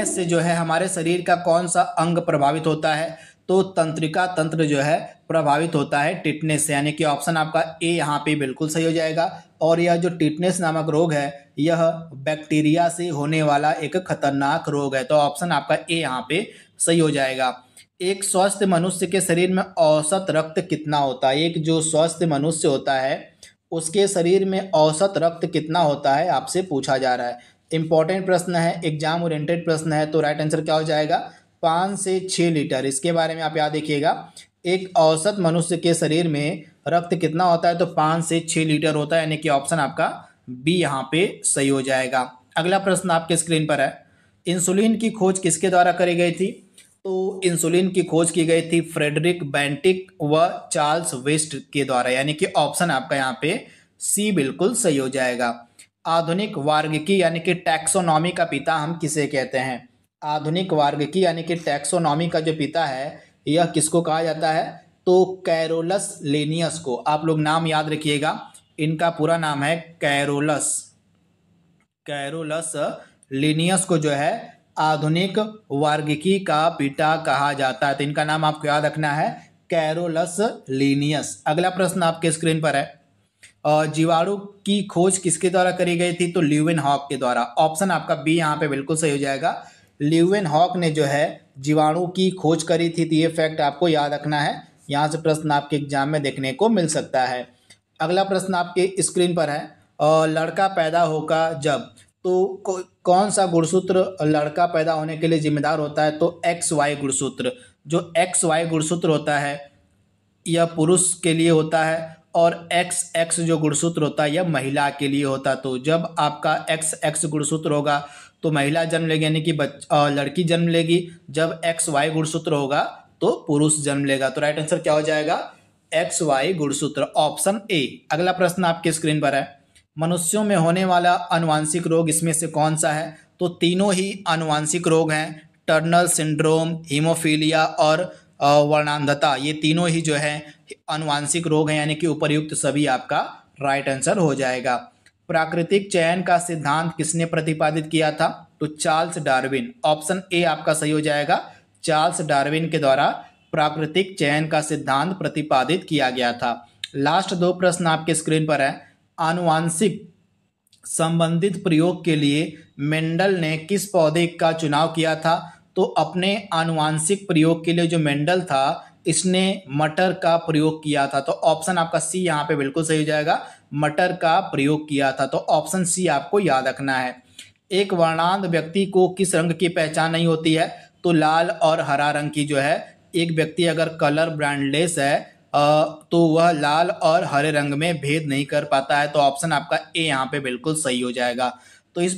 Tetanus से जो है हमारे शरीर का कौन सा अंग प्रभावित होता है? तो तंत्रिका तंत्र जो है प्रभावित होता है टिटनेस से, यानी कि ऑप्शन आपका ए यहाँ पे बिल्कुल सही हो जाएगा। और यह जो टिटनेस नामक रोग है यह बैक्टीरिया से होने वाला एक खतरनाक रोग है, तो ऑप्शन आपका ए यहाँ पे सही हो जाएगा। एक स्वस्थ मनुष्य के शरीर में औसत रक्त कितना होता है? एक जो स्वस्थ मनुष्य होता है उसके शरीर में औसत रक्त कितना होता है, आपसे पूछा जा रहा है। इंपॉर्टेंट प्रश्न है, एग्जाम ओरिएंटेड प्रश्न है, तो राइट आंसर क्या हो जाएगा? 5 से 6 लीटर। इसके बारे में आप याद रखिएगा, एक औसत मनुष्य के शरीर में रक्त कितना होता है? तो 5 से 6 लीटर होता है, यानी कि ऑप्शन आपका बी यहाँ पे सही हो जाएगा। अगला प्रश्न आपके स्क्रीन पर है, इंसुलिन की खोज किसके द्वारा करी गई थी? तो इंसुलिन की खोज की गई थी फ्रेडरिक बेंटिक व चार्ल्स वेस्ट के द्वारा, यानी कि ऑप्शन आपका यहाँ पे सी बिल्कुल सही हो जाएगा। आधुनिक वार्गिकी यानी कि टैक्सोनॉमी का पिता हम किसे कहते हैं? आधुनिक वार्गिकी यानी कि टैक्सोनॉमी का जो पिता है यह किसको कहा जाता है? तो कैरोलस लिनियस को। आप लोग नाम याद रखिएगा, इनका पूरा नाम है कैरोलस लिनियस को जो है आधुनिक वार्गिकी का पिता कहा जाता है, तो इनका नाम आपको याद रखना है कैरोलस लिनियस। अगला प्रश्न आपके स्क्रीन पर है, जीवाणु की खोज किसके द्वारा करी गई थी? तो ल्यूवेनहॉक के द्वारा। ऑप्शन आपका बी यहाँ पे बिल्कुल सही हो जाएगा। ल्यूवेनहॉक ने जो है जीवाणु की खोज करी थी, तो ये फैक्ट आपको याद रखना है, यहाँ से प्रश्न आपके एग्जाम में देखने को मिल सकता है। अगला प्रश्न आपके स्क्रीन पर है, लड़का पैदा होगा जब, तो कौन सा गुणसूत्र लड़का पैदा होने के लिए जिम्मेदार होता है? तो XY गुणसूत्र। जो XY गुणसूत्र होता है यह पुरुष के लिए होता है, और XX जो गुणसूत्र होता है यह महिला के लिए होता है। तो जब आपका XX गुणसूत्र होगा तो महिला जन्म लेगी, यानी कि लड़की जन्म लेगी। जब XY गुणसूत्र होगा तो पुरुष जन्म लेगा। तो राइट आंसर क्या हो जाएगा? XY गुणसूत्र, ऑप्शन ए। अगला प्रश्न आपके स्क्रीन पर है, मनुष्यों में होने वाला आनुवांशिक रोग इसमें से कौन सा है? तो तीनों ही आनुवांशिक रोग हैं, टर्नर सिंड्रोम, हीमोफीलिया और वर्णांधता, ये तीनों ही जो है आनुवांशिक रोग हैं, यानी कि उपर्युक्त सभी आपका राइट आंसर हो जाएगा। प्राकृतिक चयन का सिद्धांत किसने प्रतिपादित किया था? तो चार्ल्स डार्विन। ऑप्शन ए आपका सही हो जाएगा, चार्ल्स डार्विन के द्वारा प्राकृतिक चयन का सिद्धांत प्रतिपादित किया गया था। लास्ट 2 प्रश्न आपके स्क्रीन पर है, आनुवांशिक संबंधित प्रयोग के लिए मेंडल ने किस पौधे का चुनाव किया था? तो अपने आनुवांशिक प्रयोग के लिए जो मेंडल था इसने मटर का प्रयोग किया था, तो ऑप्शन आपका सी यहाँ पे बिल्कुल सही हो जाएगा, मटर का प्रयोग किया था। तो ऑप्शन सी आपको याद रखना है। एक वर्णांध व्यक्ति को किस रंग की पहचान नहीं होती है? तो लाल और हरा रंग की जो है, एक व्यक्ति अगर कलर ब्रांडलेस है तो वह लाल और हरे रंग में भेद नहीं कर पाता है, तो ऑप्शन आपका ए यहाँ पे बिल्कुल सही हो जाएगा। तो इस